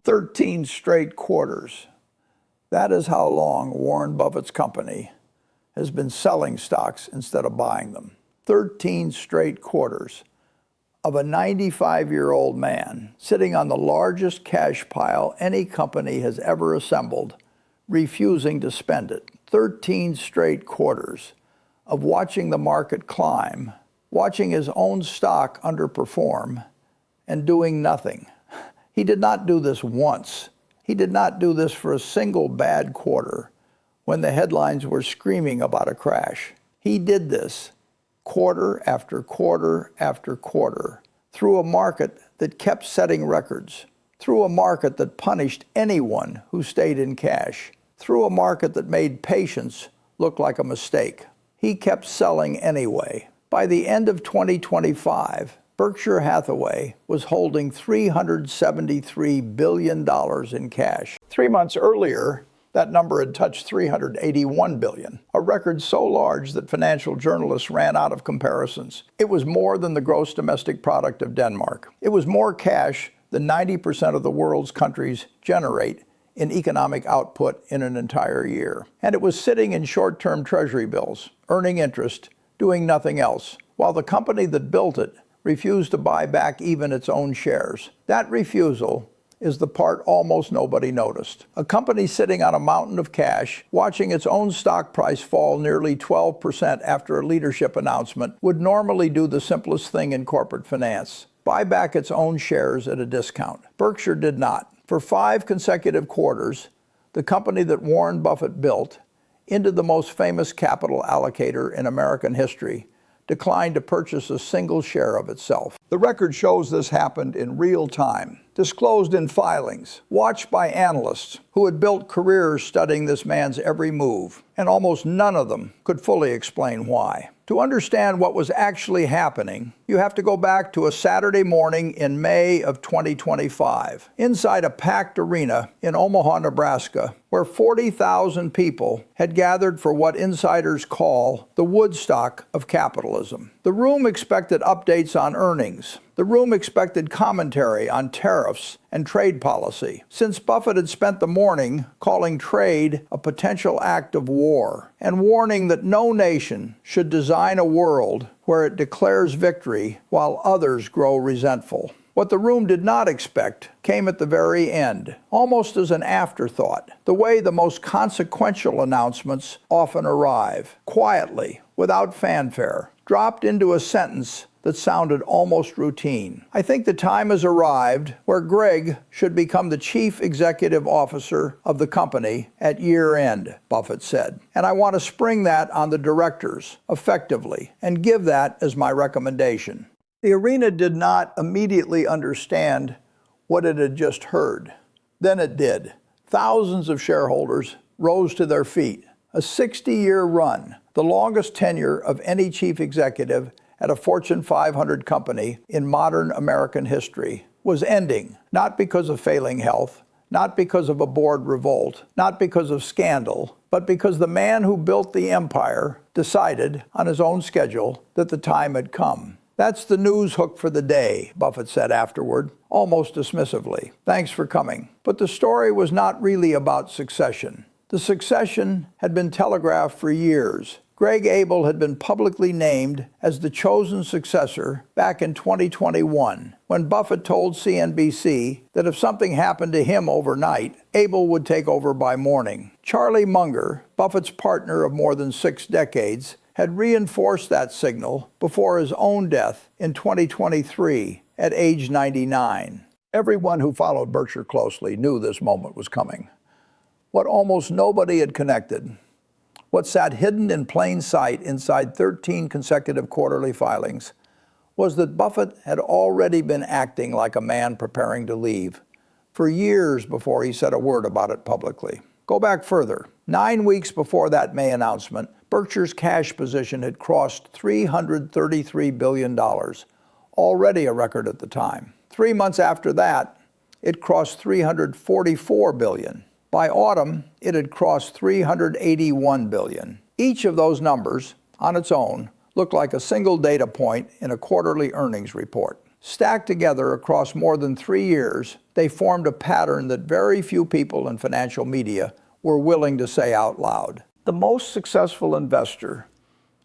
13 straight quarters. That is how long Warren Buffett's company has been selling stocks instead of buying them. 13 straight quarters of a 95-year-old man sitting on the largest cash pile any company has ever assembled, refusing to spend it. 13 straight quarters of watching the market climb, watching his own stock underperform, and doing nothing. He did not do this once. He did not do this for a single bad quarter when the headlines were screaming about a crash. He did this quarter after quarter after quarter through a market that kept setting records, through a market that punished anyone who stayed in cash, through a market that made patience look like a mistake. He kept selling anyway. By the end of 2025, Berkshire Hathaway was holding $373 billion in cash. 3 months earlier, that number had touched $381 billion, a record so large that financial journalists ran out of comparisons. It was more than the gross domestic product of Denmark. It was more cash than 90% of the world's countries generate in economic output in an entire year. And it was sitting in short-term treasury bills, earning interest, doing nothing else, while the company that built it refused to buy back even its own shares. That refusal is the part almost nobody noticed. A company sitting on a mountain of cash, watching its own stock price fall nearly 12% after a leadership announcement, would normally do the simplest thing in corporate finance: buy back its own shares at a discount. Berkshire did not. For 5 consecutive quarters, the company that Warren Buffett built into the most famous capital allocator in American history declined to purchase a single share of itself. The record shows this happened in real time, disclosed in filings, watched by analysts who had built careers studying this man's every move, and almost none of them could fully explain why. To understand what was actually happening, you have to go back to a Saturday morning in May of 2025, inside a packed arena in Omaha, Nebraska, where 40,000 people had gathered for what insiders call the Woodstock of capitalism. The room expected updates on earnings. The room expected commentary on tariffs and trade policy, since Buffett had spent the morning calling trade a potential act of war and warning that no nation should design a world where it declares victory while others grow resentful. What the room did not expect came at the very end, almost as an afterthought, the way the most consequential announcements often arrive, quietly, without fanfare, dropped into a sentence that sounded almost routine. I think the time has arrived where Greg should become the chief executive officer of the company at year end, Buffett said. And I want to spring that on the directors effectively and give that as my recommendation. The arena did not immediately understand what it had just heard. Then it did. Thousands of shareholders rose to their feet. A 60-year run, the longest tenure of any chief executive at a Fortune 500 company in modern American history, was ending, not because of failing health, not because of a board revolt, not because of scandal, but because the man who built the empire decided on his own schedule that the time had come. That's the news hook for the day, Buffett said afterward, almost dismissively. Thanks for coming. But the story was not really about succession. The succession had been telegraphed for years. Greg Abel had been publicly named as the chosen successor back in 2021, when Buffett told CNBC that if something happened to him overnight, Abel would take over by morning. Charlie Munger, Buffett's partner of more than 6 decades, had reinforced that signal before his own death in 2023 at age 99. Everyone who followed Berkshire closely knew this moment was coming. What almost nobody had connected, what sat hidden in plain sight inside 13 consecutive quarterly filings, was that Buffett had already been acting like a man preparing to leave for years before he said a word about it publicly. Go back further. 9 weeks before that May announcement, Berkshire's cash position had crossed $333 billion, already a record at the time. 3 months after that, it crossed $344 billion. By autumn, it had crossed $381 billion. Each of those numbers, on its own, looked like a single data point in a quarterly earnings report. Stacked together across more than 3 years, they formed a pattern that very few people in financial media were willing to say out loud. The most successful investor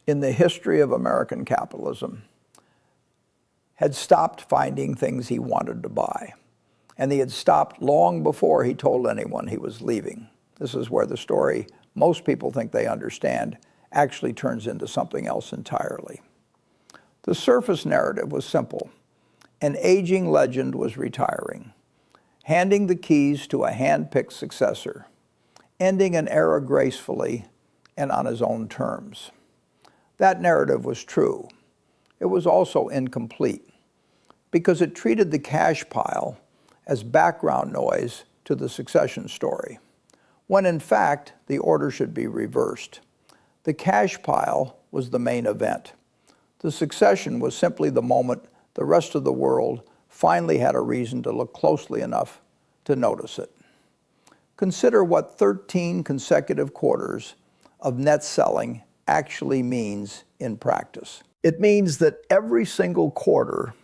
in the history of American capitalism had stopped finding things he wanted to buy. And he had stopped long before he told anyone he was leaving. This is where the story most people think they understand actually turns into something else entirely. The surface narrative was simple. An aging legend was retiring, handing the keys to a hand-picked successor, ending an era gracefully and on his own terms. That narrative was true. It was also incomplete because it treated the cash pile as background noise to the succession story, when in fact the order should be reversed. The cash pile was the main event. The succession was simply the moment the rest of the world finally had a reason to look closely enough to notice it. Consider what 13 consecutive quarters of net selling actually means in practice. It means that every single quarter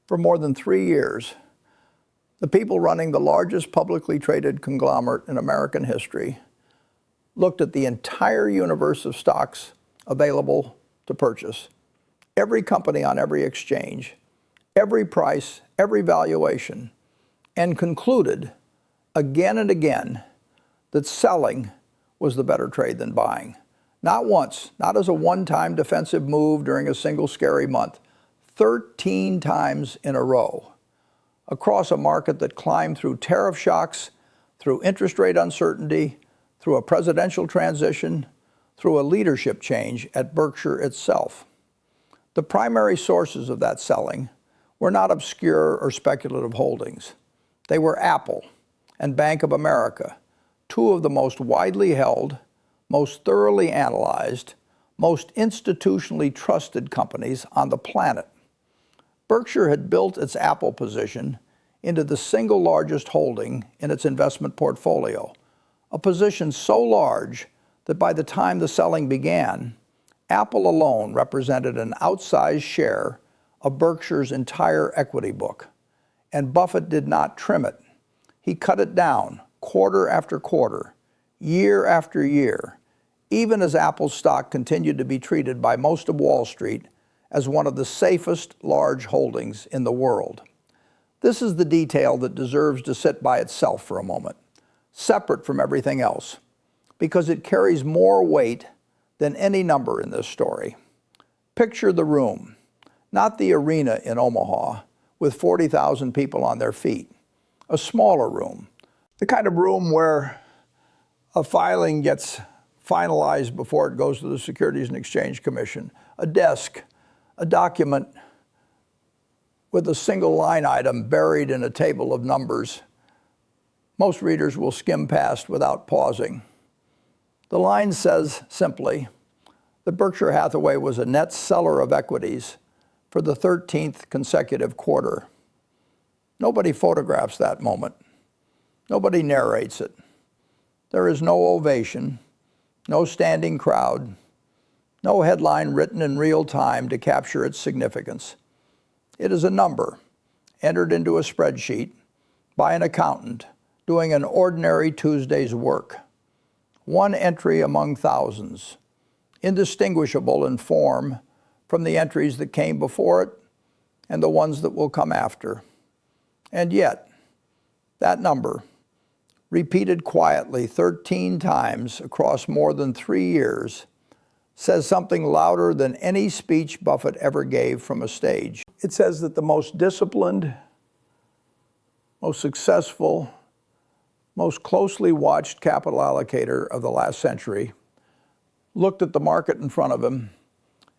for more than 3 years, the people running the largest publicly traded conglomerate in American history looked at the entire universe of stocks available to purchase, every company on every exchange, every price, every valuation, and concluded again and again that selling was the better trade than buying. Not once, not as a one-time defensive move during a single scary month, 13 times in a row, across a market that climbed through tariff shocks, through interest rate uncertainty, through a presidential transition, through a leadership change at Berkshire itself. The primary sources of that selling were not obscure or speculative holdings. They were Apple and Bank of America, two of the most widely held, most thoroughly analyzed, most institutionally trusted companies on the planet. Berkshire had built its Apple position into the single largest holding in its investment portfolio, a position so large that by the time the selling began, Apple alone represented an outsized share of Berkshire's entire equity book. And Buffett did not trim it. He cut it down quarter after quarter, year after year, even as Apple's stock continued to be treated by most of Wall Street as one of the safest large holdings in the world. This is the detail that deserves to sit by itself for a moment, separate from everything else, because it carries more weight than any number in this story. Picture the room, not the arena in Omaha with 40,000 people on their feet, a smaller room, the kind of room where a filing gets finalized before it goes to the Securities and Exchange Commission, a desk, a document with a single line item buried in a table of numbers most readers will skim past without pausing. The line says simply that Berkshire Hathaway was a net seller of equities for the 13th consecutive quarter. Nobody photographs that moment. Nobody narrates it. There is no ovation, no standing crowd, no headline written in real time to capture its significance. It is a number entered into a spreadsheet by an accountant doing an ordinary Tuesday's work. One entry among thousands, indistinguishable in form from the entries that came before it and the ones that will come after. And yet, that number, repeated quietly 13 times across more than 3 years, says something louder than any speech Buffett ever gave from a stage. It says that the most disciplined, most successful, most closely watched capital allocator of the last century looked at the market in front of him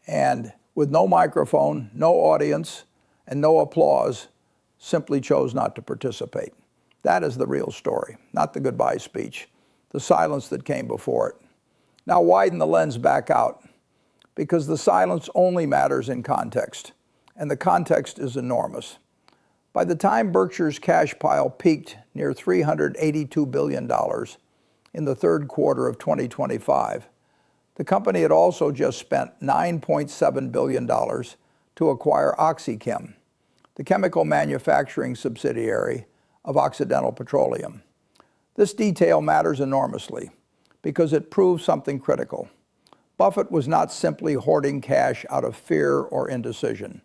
and, with no microphone, no audience, and no applause, simply chose not to participate. That is the real story, not the goodbye speech, the silence that came before it. Now widen the lens back out, because the silence only matters in context, and the context is enormous. By the time Berkshire's cash pile peaked near $382 billion in the third quarter of 2025, the company had also just spent $9.7 billion to acquire OxyChem, the chemical manufacturing subsidiary of Occidental Petroleum. This detail matters enormously because it proves something critical. Buffett was not simply hoarding cash out of fear or indecision.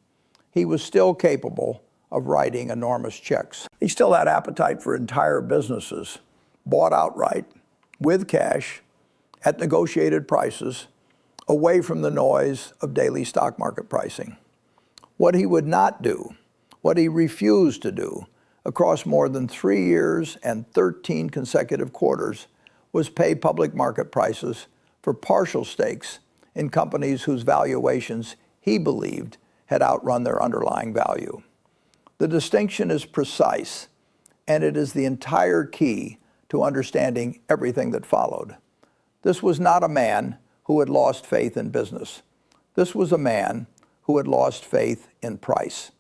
He was still capable of writing enormous checks. He still had appetite for entire businesses, bought outright, with cash, at negotiated prices, away from the noise of daily stock market pricing. What he would not do, what he refused to do, across more than 3 years and 13 consecutive quarters, was pay public market prices for partial stakes in companies whose valuations he believed had outrun their underlying value. The distinction is precise, and it is the entire key to understanding everything that followed. This was not a man who had lost faith in business. This was a man who had lost faith in price.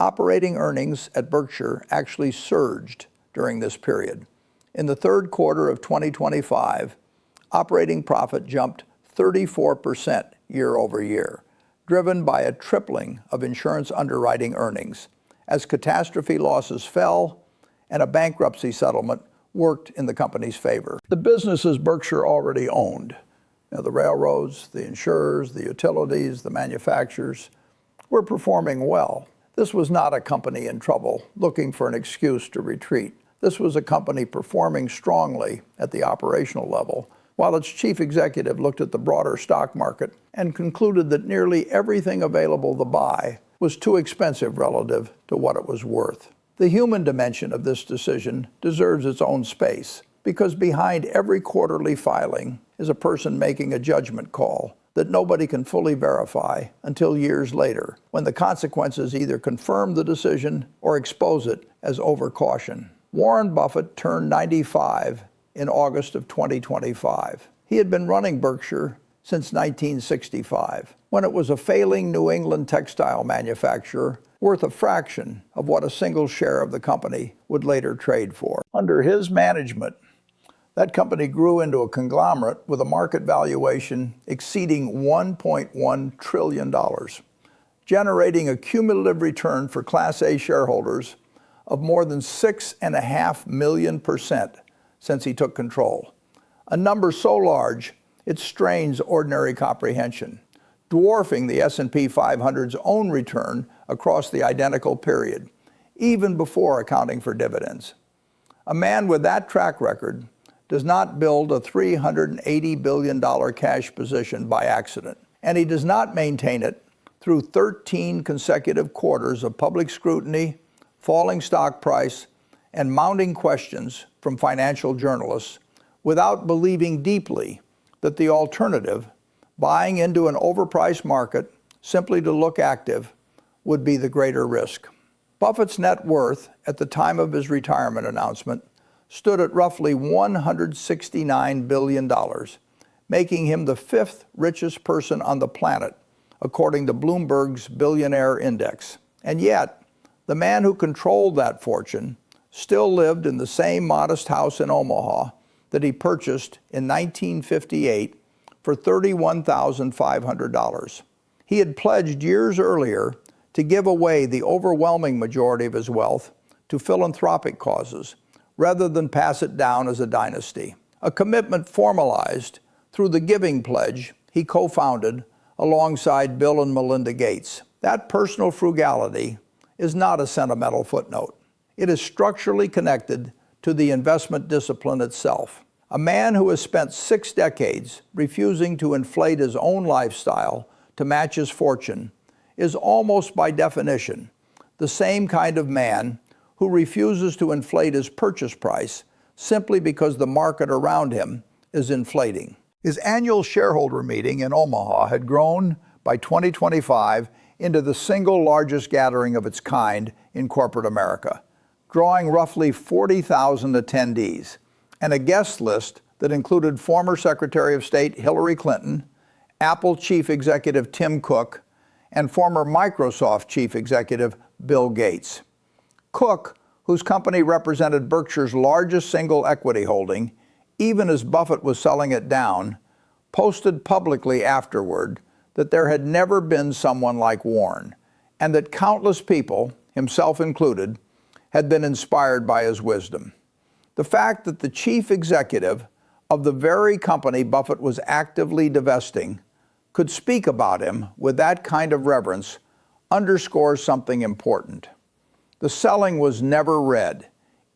Operating earnings at Berkshire actually surged during this period. In the third quarter of 2025, operating profit jumped 34% year over year, driven by a tripling of insurance underwriting earnings, as catastrophe losses fell and a bankruptcy settlement worked in the company's favor. The businesses Berkshire already owned, the railroads, the insurers, the utilities, the manufacturers, were performing well. This was not a company in trouble looking for an excuse to retreat. This was a company performing strongly at the operational level, while its chief executive looked at the broader stock market and concluded that nearly everything available to buy was too expensive relative to what it was worth. The human dimension of this decision deserves its own space, because behind every quarterly filing is a person making a judgment call that nobody can fully verify until years later, when the consequences either confirm the decision or expose it as overcaution. Warren Buffett turned 95 in August of 2025. He had been running Berkshire since 1965, when it was a failing New England textile manufacturer worth a fraction of what a single share of the company would later trade for. Under his management, that company grew into a conglomerate with a market valuation exceeding $1.1 trillion, generating a cumulative return for Class A shareholders of more than 6.5 million% since he took control, a number so large it strains ordinary comprehension, dwarfing the S&P 500's own return across the identical period, even before accounting for dividends. A man with that track record does not build a $380 billion cash position by accident, and he does not maintain it through 13 consecutive quarters of public scrutiny, falling stock price, and mounting questions from financial journalists without believing deeply that the alternative, buying into an overpriced market simply to look active, would be the greater risk. Buffett's net worth at the time of his retirement announcement stood at roughly $169 billion, making him the fifth richest person on the planet, according to Bloomberg's Billionaire Index. And yet, the man who controlled that fortune still lived in the same modest house in Omaha that he purchased in 1958 for $31,500. He had pledged years earlier to give away the overwhelming majority of his wealth to philanthropic causes, rather than pass it down as a dynasty, a commitment formalized through the giving pledge he co-founded alongside Bill and Melinda Gates. That personal frugality is not a sentimental footnote. It is structurally connected to the investment discipline itself. A man who has spent 6 decades refusing to inflate his own lifestyle to match his fortune is almost by definition the same kind of man who refuses to inflate his purchase price simply because the market around him is inflating. His annual shareholder meeting in Omaha had grown by 2025 into the single largest gathering of its kind in corporate America, drawing roughly 40,000 attendees, and a guest list that included former Secretary of State Hillary Clinton, Apple Chief Executive Tim Cook, and former Microsoft Chief Executive Bill Gates. Cook, whose company represented Berkshire's largest single equity holding, even as Buffett was selling it down, posted publicly afterward that there had never been someone like Warren, and that countless people, himself included, had been inspired by his wisdom. The fact that the chief executive of the very company Buffett was actively divesting could speak about him with that kind of reverence underscores something important. The selling was never read,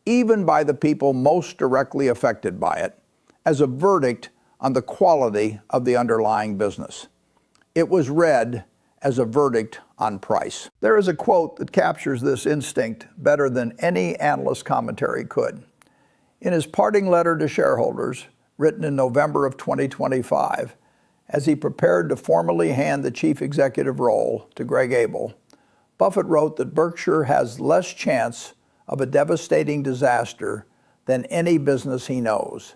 even by the people most directly affected by it, as a verdict on the quality of the underlying business. It was read as a verdict on price. There is a quote that captures this instinct better than any analyst commentary could. In his parting letter to shareholders, written in November of 2025, as he prepared to formally hand the chief executive role to Greg Abel, Buffett wrote that Berkshire has less chance of a devastating disaster than any business he knows.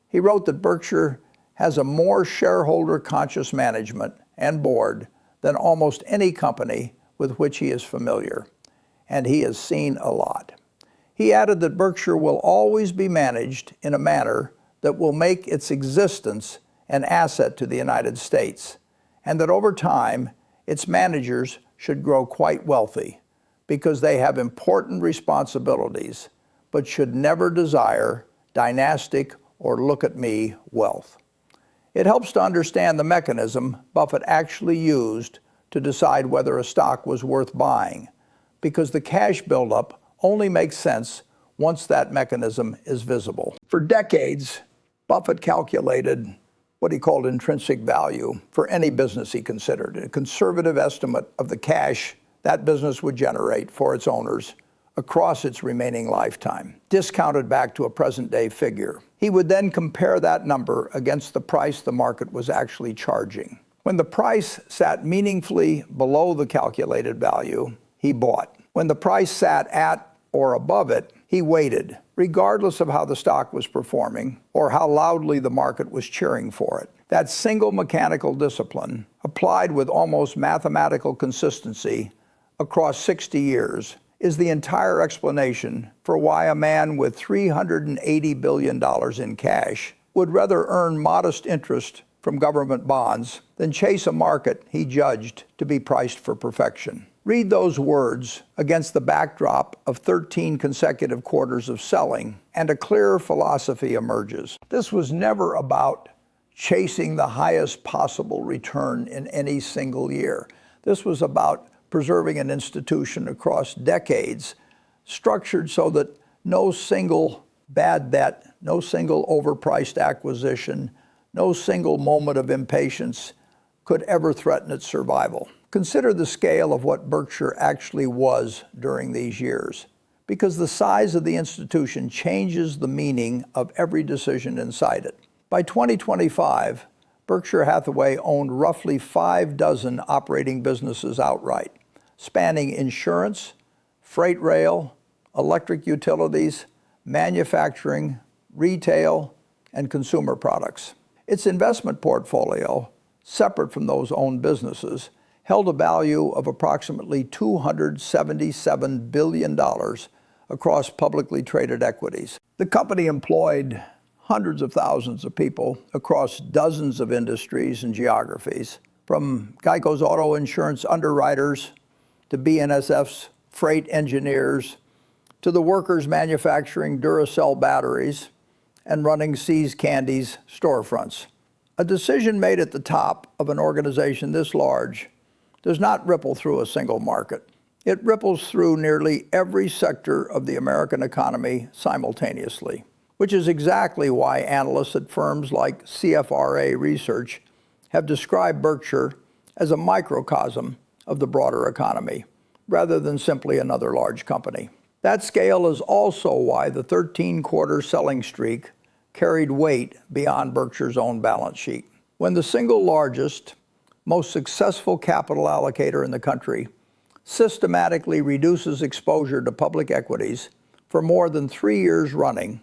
He wrote that Berkshire has a more shareholder-conscious management and board than almost any company with which he is familiar, and he has seen a lot. He added that Berkshire will always be managed in a manner that will make its existence an asset to the United States, and that over time, its managers should grow quite wealthy because they have important responsibilities, but should never desire dynastic or look-at-me wealth. It helps to understand the mechanism Buffett actually used to decide whether a stock was worth buying, because the cash buildup only makes sense once that mechanism is visible. For decades, Buffett calculated what he called intrinsic value for any business he considered, a conservative estimate of the cash that business would generate for its owners across its remaining lifetime, discounted back to a present-day figure. He would then compare that number against the price the market was actually charging. When the price sat meaningfully below the calculated value, he bought. When the price sat at or above it, he waited, regardless of how the stock was performing or how loudly the market was cheering for it. That single mechanical discipline, applied with almost mathematical consistency across 60 years, is the entire explanation for why a man with $380 billion in cash would rather earn modest interest from government bonds than chase a market he judged to be priced for perfection. Read those words against the backdrop of 13 consecutive quarters of selling, and a clearer philosophy emerges. This was never about chasing the highest possible return in any single year. This was about preserving an institution across decades, structured so that no single bad bet, no single overpriced acquisition, no single moment of impatience could ever threaten its survival. Consider the scale of what Berkshire actually was during these years, because the size of the institution changes the meaning of every decision inside it. By 2025, Berkshire Hathaway owned roughly 6 operating businesses outright, spanning insurance, freight rail, electric utilities, manufacturing, retail, and consumer products. Its investment portfolio, separate from those owned businesses, held a value of approximately $277 billion across publicly traded equities. The company employed hundreds of thousands of people across dozens of industries and geographies, from Geico's auto insurance underwriters to BNSF's freight engineers, to the workers manufacturing Duracell batteries and running See's Candy's storefronts. A decision made at the top of an organization this large does not ripple through a single market. It ripples through nearly every sector of the American economy simultaneously, which is exactly why analysts at firms like CFRA Research have described Berkshire as a microcosm of the broader economy, rather than simply another large company. That scale is also why the 13-quarter selling streak carried weight beyond Berkshire's own balance sheet. When the single largest, most successful capital allocator in the country systematically reduces exposure to public equities for more than 3 years running,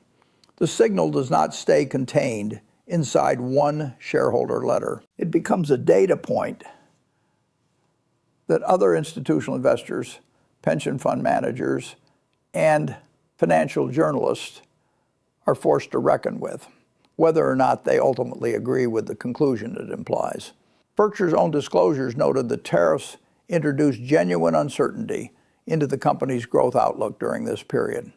the signal does not stay contained inside one shareholder letter. It becomes a data point that other institutional investors, pension fund managers, and financial journalists are forced to reckon with, whether or not they ultimately agree with the conclusion it implies. Berkshire's own disclosures noted that tariffs introduced genuine uncertainty into the company's growth outlook during this period.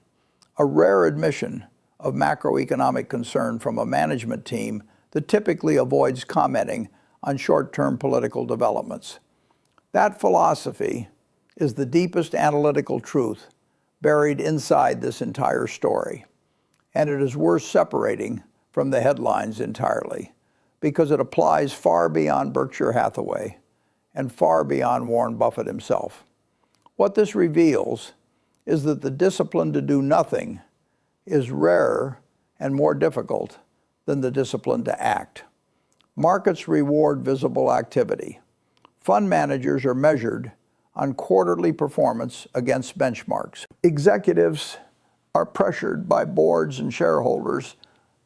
A rare admission of macroeconomic concern from a management team that typically avoids commenting on short-term political developments. That philosophy is the deepest analytical truth buried inside this entire story, and it is worth separating from the headlines entirely because it applies far beyond Berkshire Hathaway and far beyond Warren Buffett himself. What this reveals is that the discipline to do nothing is rarer and more difficult than the discipline to act. Markets reward visible activity. Fund managers are measured on quarterly performance against benchmarks. Executives are pressured by boards and shareholders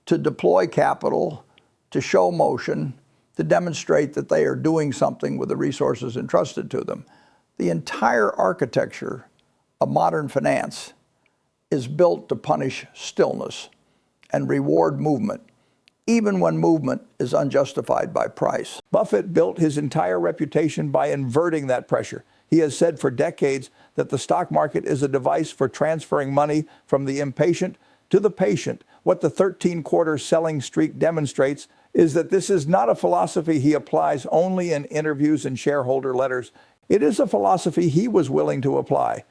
to deploy capital, to show motion, to demonstrate that they are doing something with the resources entrusted to them. The entire architecture of modern finance is built to punish stillness and reward movement, even when movement is unjustified by price. Buffett built his entire reputation by inverting that pressure. He has said for decades that the stock market is a device for transferring money from the impatient to the patient. What the 13-quarter selling streak demonstrates is that this is not a philosophy he applies only in interviews and shareholder letters. It is a philosophy he was willing to apply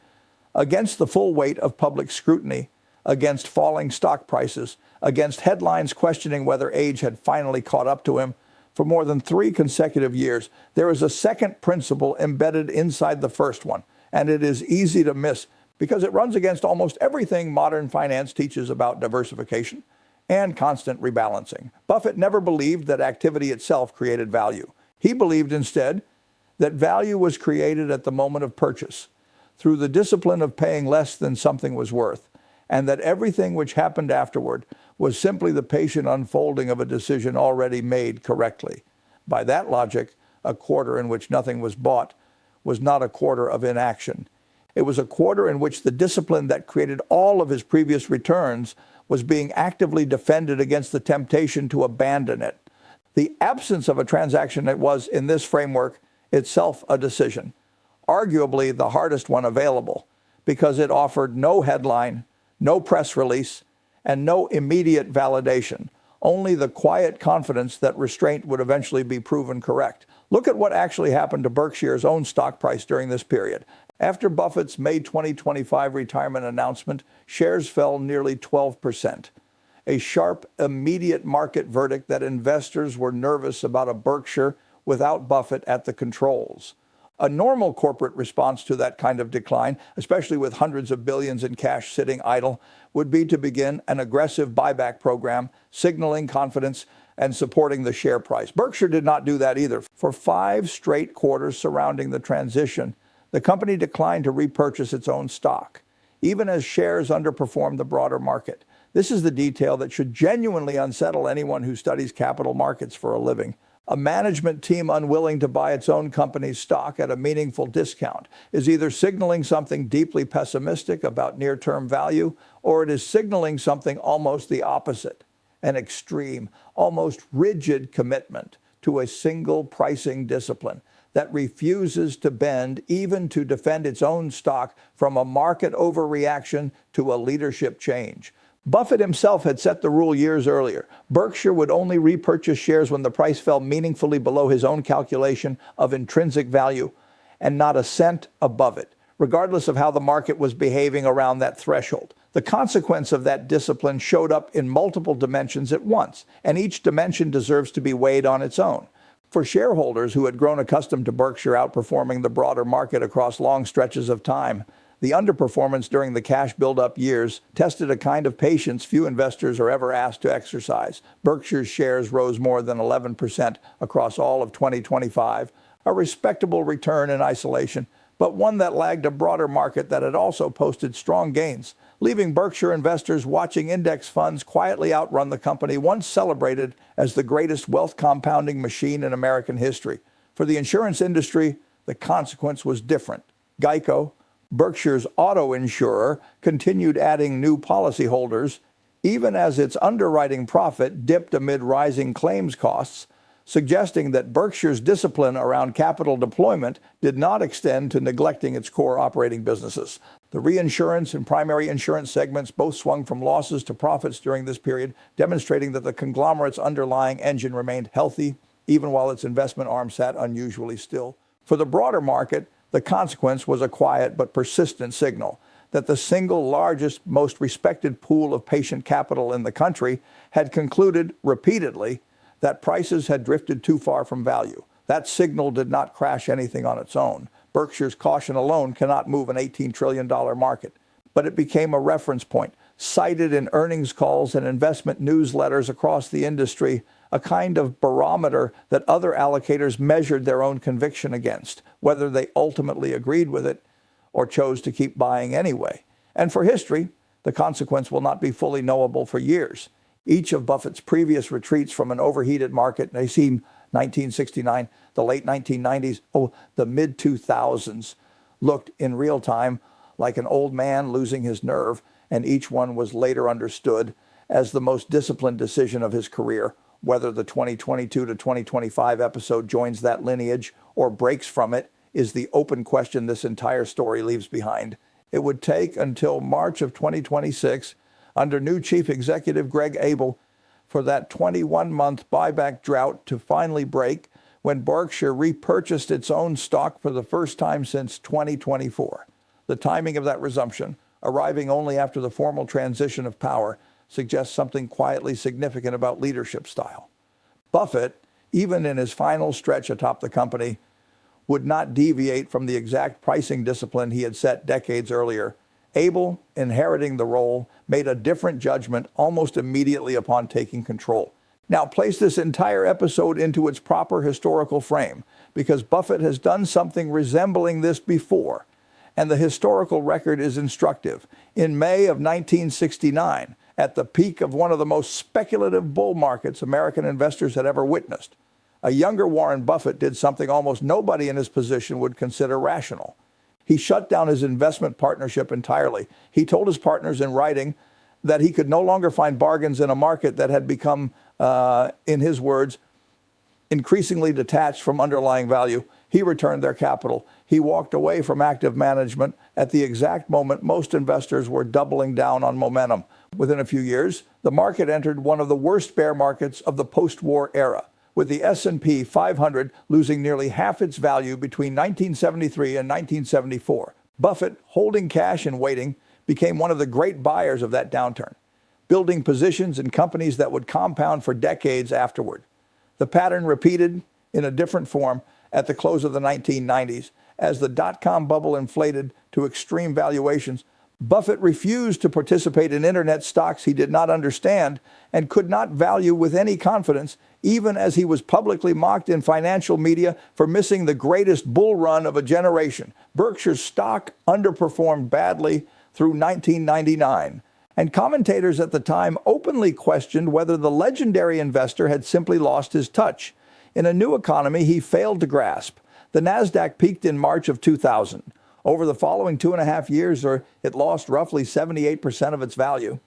against the full weight of public scrutiny, against falling stock prices, against headlines questioning whether age had finally caught up to him. For more than 3 consecutive years, there is a second principle embedded inside the first one, and it is easy to miss because it runs against almost everything modern finance teaches about diversification and constant rebalancing. Buffett never believed that activity itself created value. He believed instead that value was created at the moment of purchase through the discipline of paying less than something was worth, and that everything which happened afterward was simply the patient unfolding of a decision already made correctly. By that logic, a quarter in which nothing was bought was not a quarter of inaction. It was a quarter in which the discipline that created all of his previous returns was being actively defended against the temptation to abandon it. The absence of a transaction that was, in this framework, itself a decision, arguably the hardest one available, because it offered no headline, no press release, and no immediate validation, only the quiet confidence that restraint would eventually be proven correct. Look at what actually happened to Berkshire's own stock price during this period. After Buffett's May 2025 retirement announcement, shares fell nearly 12%. A sharp, immediate market verdict that investors were nervous about a Berkshire without Buffett at the controls. A normal corporate response to that kind of decline, especially with hundreds of billions in cash sitting idle, would be to begin an aggressive buyback program, signaling confidence and supporting the share price. Berkshire did not do that either. For 5 straight quarters surrounding the transition, the company declined to repurchase its own stock, even as shares underperformed the broader market. This is the detail that should genuinely unsettle anyone who studies capital markets for a living. A management team unwilling to buy its own company's stock at a meaningful discount is either signaling something deeply pessimistic about near-term value, or it is signaling something almost the opposite, an extreme, almost rigid commitment to a single pricing discipline that refuses to bend even to defend its own stock from a market overreaction to a leadership change. Buffett himself had set the rule years earlier. Berkshire would only repurchase shares when the price fell meaningfully below his own calculation of intrinsic value, and not a cent above it, regardless of how the market was behaving around that threshold. The consequence of that discipline showed up in multiple dimensions at once, and each dimension deserves to be weighed on its own. For shareholders who had grown accustomed to Berkshire outperforming the broader market across long stretches of time, the underperformance during the cash buildup years tested a kind of patience few investors are ever asked to exercise. Berkshire's shares rose more than 11% across all of 2025, a respectable return in isolation, but one that lagged a broader market that had also posted strong gains, leaving Berkshire investors watching index funds quietly outrun the company once celebrated as the greatest wealth compounding machine in American history. For the insurance industry, the consequence was different. Geico, Berkshire's auto insurer, continued adding new policyholders, even as its underwriting profit dipped amid rising claims costs, suggesting that Berkshire's discipline around capital deployment did not extend to neglecting its core operating businesses. The reinsurance and primary insurance segments both swung from losses to profits during this period, demonstrating that the conglomerate's underlying engine remained healthy, even while its investment arm sat unusually still. For the broader market, the consequence was a quiet but persistent signal that the single largest, most respected pool of patient capital in the country had concluded repeatedly that prices had drifted too far from value. That signal did not crash anything on its own. Berkshire's caution alone cannot move an $18 trillion market. But it became a reference point, cited in earnings calls and investment newsletters across the industry, a kind of barometer that other allocators measured their own conviction against, whether they ultimately agreed with it or chose to keep buying anyway. And for history, the consequence will not be fully knowable for years. Each of Buffett's previous retreats from an overheated market, they seem 1969, the late 1990s, the mid-2000s, looked in real time like an old man losing his nerve, and each one was later understood as the most disciplined decision of his career. Whether the 2022 to 2025 episode joins that lineage or breaks from it is the open question this entire story leaves behind. It would take until March of 2026, under new Chief Executive Greg Abel, for that 21-month buyback drought to finally break when Berkshire repurchased its own stock for the first time since 2024. The timing of that resumption, arriving only after the formal transition of power, suggests something quietly significant about leadership style. Buffett, even in his final stretch atop the company, would not deviate from the exact pricing discipline he had set decades earlier. Abel, inheriting the role, made a different judgment almost immediately upon taking control. Now place this entire episode into its proper historical frame, because Buffett has done something resembling this before, and the historical record is instructive. In May of 1969, at the peak of one of the most speculative bull markets American investors had ever witnessed, a younger Warren Buffett did something almost nobody in his position would consider rational. He shut down his investment partnership entirely. He told his partners in writing that he could no longer find bargains in a market that had become, in his words, increasingly detached from underlying value. He returned their capital. He walked away from active management at the exact moment most investors were doubling down on momentum. Within a few years, the market entered one of the worst bear markets of the post-war era, with the S&P 500 losing nearly half its value between 1973 and 1974. Buffett, holding cash and waiting, became one of the great buyers of that downturn, building positions in companies that would compound for decades afterward. The pattern repeated in a different form at the close of the 1990s. As the dot-com bubble inflated to extreme valuations, Buffett refused to participate in internet stocks he did not understand and could not value with any confidence, even as he was publicly mocked in financial media for missing the greatest bull run of a generation. Berkshire's stock underperformed badly through 1999, and commentators at the time openly questioned whether the legendary investor had simply lost his touch. In a new economy he failed to grasp. The Nasdaq peaked in March of 2000. Over the following 2.5 years, it lost roughly 78% of its value.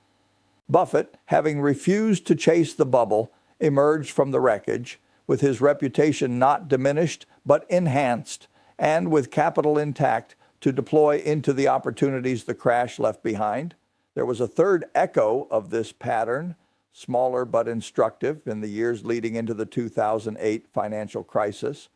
Buffett, having refused to chase the bubble, emerged from the wreckage, with his reputation not diminished but enhanced, and with capital intact to deploy into the opportunities the crash left behind. There was a third echo of this pattern, smaller but instructive, in the years leading into the 2008 financial crisis.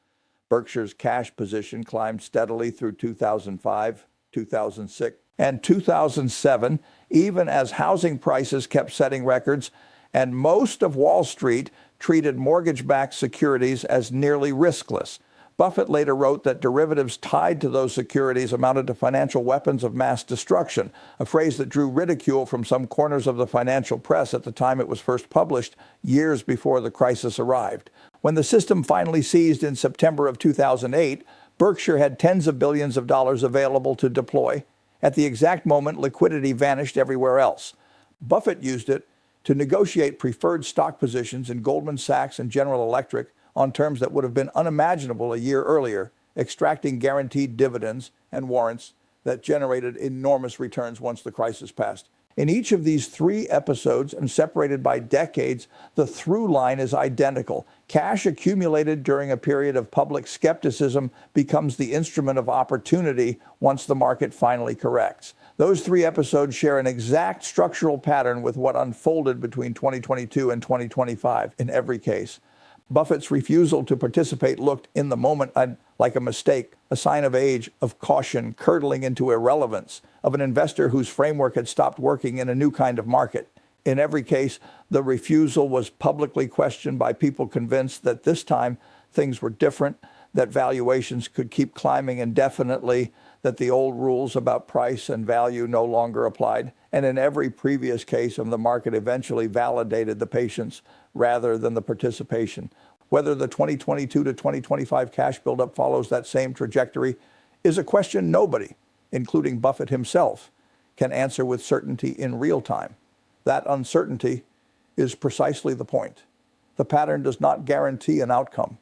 Berkshire's cash position climbed steadily through 2005, 2006, and 2007, even as housing prices kept setting records, and most of Wall Street treated mortgage-backed securities as nearly riskless. Buffett later wrote that derivatives tied to those securities amounted to financial weapons of mass destruction, a phrase that drew ridicule from some corners of the financial press at the time it was first published, years before the crisis arrived. When the system finally seized in September of 2008, Berkshire had tens of billions of dollars available to deploy. At the exact moment, liquidity vanished everywhere else. Buffett used it to negotiate preferred stock positions in Goldman Sachs and General Electric on terms that would have been unimaginable a year earlier, extracting guaranteed dividends and warrants that generated enormous returns once the crisis passed. In each of these three episodes, and separated by decades, the through line is identical. Cash accumulated during a period of public skepticism becomes the instrument of opportunity once the market finally corrects. Those three episodes share an exact structural pattern with what unfolded between 2022 and 2025 in every case. Buffett's refusal to participate looked, in the moment, like a mistake, a sign of age, of caution, curdling into irrelevance, of an investor whose framework had stopped working in a new kind of market. In every case, the refusal was publicly questioned by people convinced that this time things were different, that valuations could keep climbing indefinitely, that the old rules about price and value no longer applied. And in every previous case, the market eventually validated the patience rather than the participation. Whether the 2022 to 2025 cash buildup follows that same trajectory is a question nobody, including Buffett himself, can answer with certainty in real time. That uncertainty is precisely the point. The pattern does not guarantee an outcome.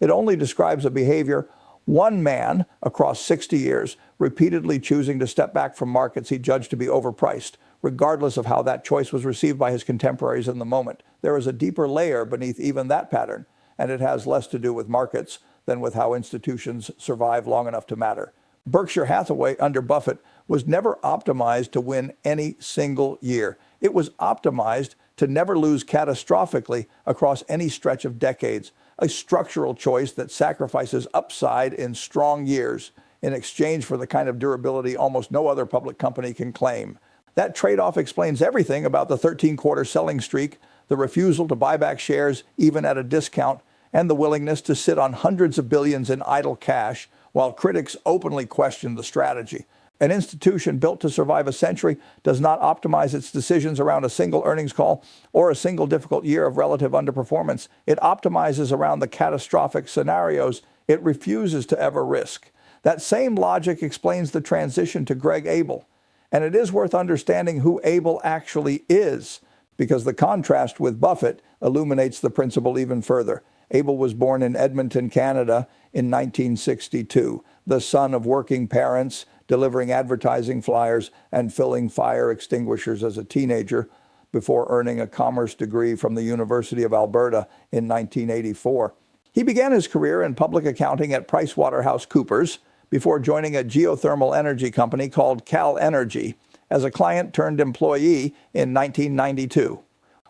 It only describes a behavior one man across 60 years repeatedly choosing to step back from markets he judged to be overpriced, regardless of how that choice was received by his contemporaries in the moment. There is a deeper layer beneath even that pattern, and it has less to do with markets than with how institutions survive long enough to matter. Berkshire Hathaway under Buffett was never optimized to win any single year. It was optimized to never lose catastrophically across any stretch of decades, a structural choice that sacrifices upside in strong years in exchange for the kind of durability almost no other public company can claim. That trade-off explains everything about the 13-quarter selling streak, the refusal to buy back shares even at a discount, and the willingness to sit on hundreds of billions in idle cash while critics openly question the strategy. An institution built to survive a century does not optimize its decisions around a single earnings call or a single difficult year of relative underperformance. It optimizes around the catastrophic scenarios it refuses to ever risk. That same logic explains the transition to Greg Abel. And it is worth understanding who Abel actually is, because the contrast with Buffett illuminates the principle even further. Abel was born in Edmonton, Canada in 1962, the son of working parents, delivering advertising flyers and filling fire extinguishers as a teenager before earning a commerce degree from the University of Alberta in 1984. He began his career in public accounting at PricewaterhouseCoopers before joining a geothermal energy company called Cal Energy as a client turned employee in 1992.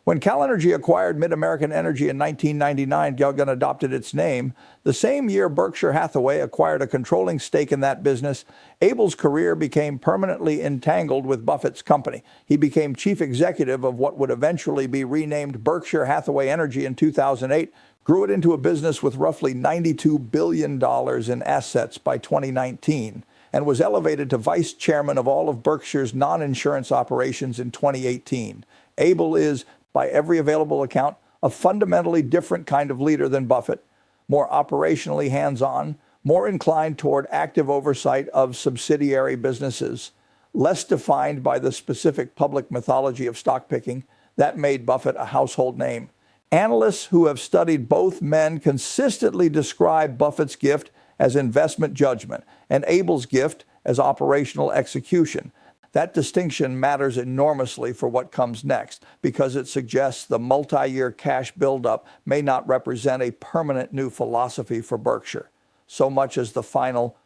When Cal Energy acquired Mid-American Energy in 1999, Gilgan adopted its name. The same year Berkshire Hathaway acquired a controlling stake in that business, Abel's career became permanently entangled with Buffett's company. He became chief executive of what would eventually be renamed Berkshire Hathaway Energy in 2008, grew it into a business with roughly $92 billion in assets by 2019, and was elevated to vice chairman of all of Berkshire's non-insurance operations in 2018. Abel is, by every available account, a fundamentally different kind of leader than Buffett, more operationally hands-on, more inclined toward active oversight of subsidiary businesses, less defined by the specific public mythology of stock picking that made Buffett a household name. Analysts who have studied both men consistently describe Buffett's gift as investment judgment and Abel's gift as operational execution. That distinction matters enormously for what comes next, because it suggests the multi-year cash buildup may not represent a permanent new philosophy for Berkshire, so much as the final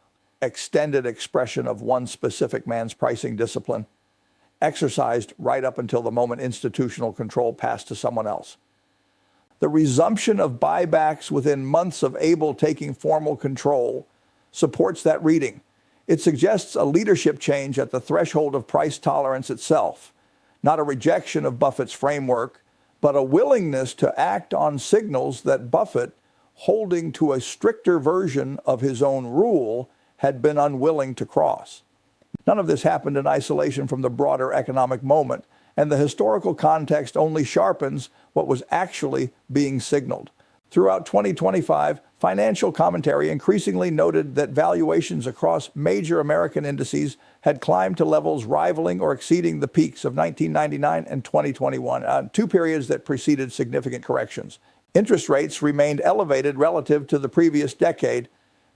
extended expression of one specific man's pricing discipline, exercised right up until the moment institutional control passed to someone else. The resumption of buybacks within months of Abel taking formal control supports that reading. It suggests a leadership change at the threshold of price tolerance itself, not a rejection of Buffett's framework, but a willingness to act on signals that Buffett, holding to a stricter version of his own rule, had been unwilling to cross. None of this happened in isolation from the broader economic moment, and the historical context only sharpens what was actually being signaled. Throughout 2025, financial commentary increasingly noted that valuations across major American indices had climbed to levels rivaling or exceeding the peaks of 1999 and 2021, two periods that preceded significant corrections. Interest rates remained elevated relative to the previous decade,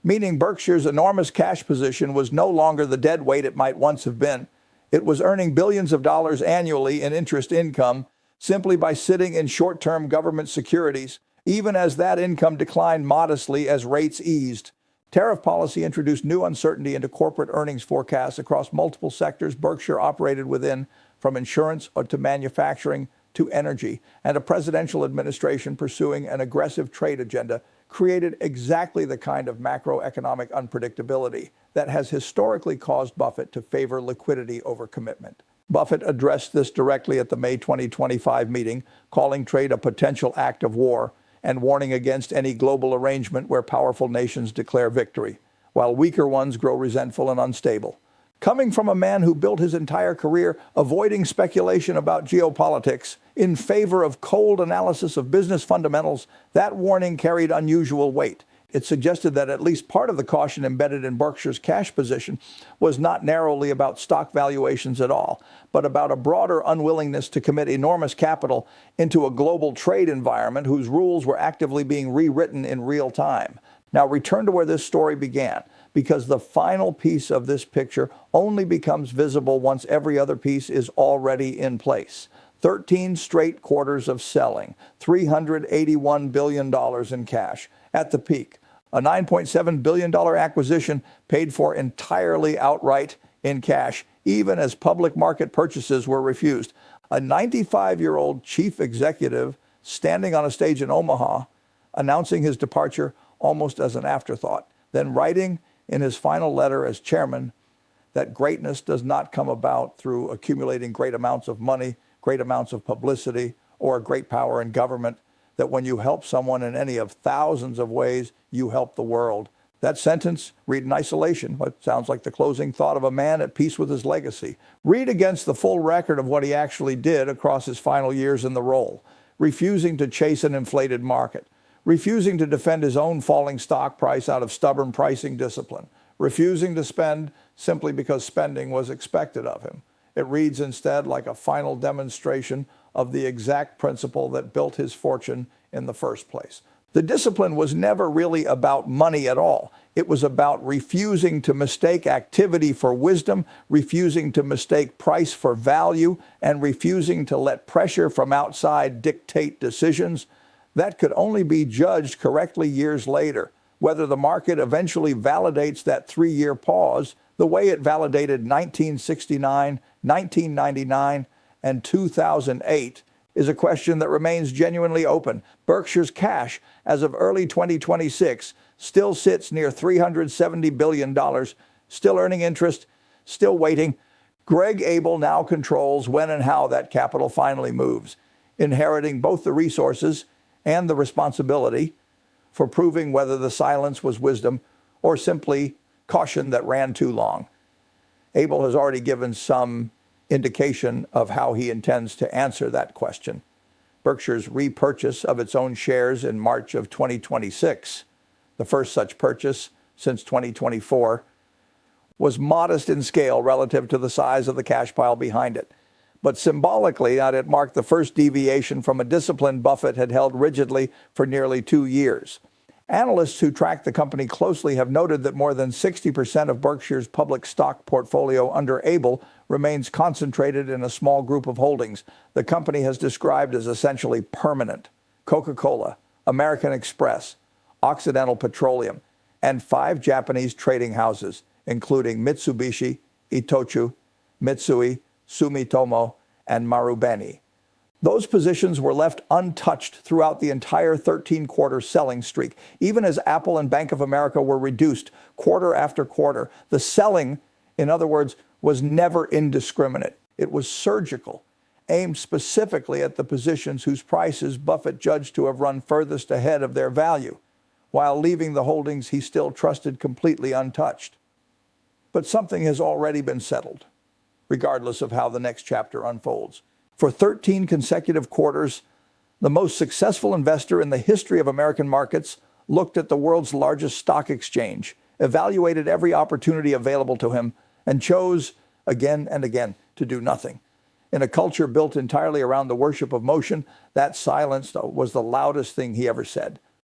meaning Berkshire's enormous cash position was no longer the dead weight it might once have been. It was earning billions of dollars annually in interest income simply by sitting in short-term government securities, even as that income declined modestly as rates eased. Tariff policy introduced new uncertainty into corporate earnings forecasts across multiple sectors Berkshire operated within, from insurance to manufacturing to energy, and a presidential administration pursuing an aggressive trade agenda created exactly the kind of macroeconomic unpredictability that has historically caused Buffett to favor liquidity over commitment. Buffett addressed this directly at the May 2025 meeting, calling trade a potential act of war and warning against any global arrangement where powerful nations declare victory, while weaker ones grow resentful and unstable. Coming from a man who built his entire career avoiding speculation about geopolitics in favor of cold analysis of business fundamentals, that warning carried unusual weight. It suggested that at least part of the caution embedded in Berkshire's cash position was not narrowly about stock valuations at all, but about a broader unwillingness to commit enormous capital into a global trade environment whose rules were actively being rewritten in real time. Now return to where this story began, because the final piece of this picture only becomes visible once every other piece is already in place. 13 straight quarters of selling, $381 billion in cash at the peak. A $9.7 billion acquisition paid for entirely outright in cash, even as public market purchases were refused. A 95-year-old chief executive standing on a stage in Omaha, announcing his departure almost as an afterthought, then writing in his final letter as chairman that greatness does not come about through accumulating great amounts of money, great amounts of publicity, or great power in government, that when you help someone in any of thousands of ways, you help the world. That sentence, read in isolation, what sounds like the closing thought of a man at peace with his legacy. Read against the full record of what he actually did across his final years in the role, refusing to chase an inflated market, refusing to defend his own falling stock price out of stubborn pricing discipline, refusing to spend simply because spending was expected of him. It reads instead like a final demonstration of the exact principle that built his fortune in the first place. The discipline was never really about money at all. It was about refusing to mistake activity for wisdom, refusing to mistake price for value, and refusing to let pressure from outside dictate decisions. That could only be judged correctly years later, whether the market eventually validates that 3-year pause the way it validated 1969, 1999, and 2008 is a question that remains genuinely open. Berkshire's cash, as of early 2026, still sits near $370 billion, still earning interest, still waiting. Greg Abel now controls when and how that capital finally moves, inheriting both the resources and the responsibility for proving whether the silence was wisdom or simply caution that ran too long. Abel has already given some indication of how he intends to answer that question. Berkshire's repurchase of its own shares in March of 2026, the first such purchase since 2024, was modest in scale relative to the size of the cash pile behind it. But symbolically, it marked the first deviation from a discipline Buffett had held rigidly for nearly 2 years. Analysts who track the company closely have noted that more than 60% of Berkshire's public stock portfolio under Abel remains concentrated in a small group of holdings the company has described as essentially permanent: Coca-Cola, American Express, Occidental Petroleum, and 5 Japanese trading houses, including Mitsubishi, Itochu, Mitsui, Sumitomo, and Marubeni. Those positions were left untouched throughout the entire 13-quarter selling streak, even as Apple and Bank of America were reduced quarter after quarter. The selling, in other words, was never indiscriminate. It was surgical, aimed specifically at the positions whose prices Buffett judged to have run furthest ahead of their value, while leaving the holdings he still trusted completely untouched. But something has already been settled, regardless of how the next chapter unfolds. For 13 consecutive quarters, the most successful investor in the history of American markets looked at the world's largest stock exchange, evaluated every opportunity available to him, and chose again and again to do nothing. In a culture built entirely around the worship of motion, that silence was the loudest thing he ever said.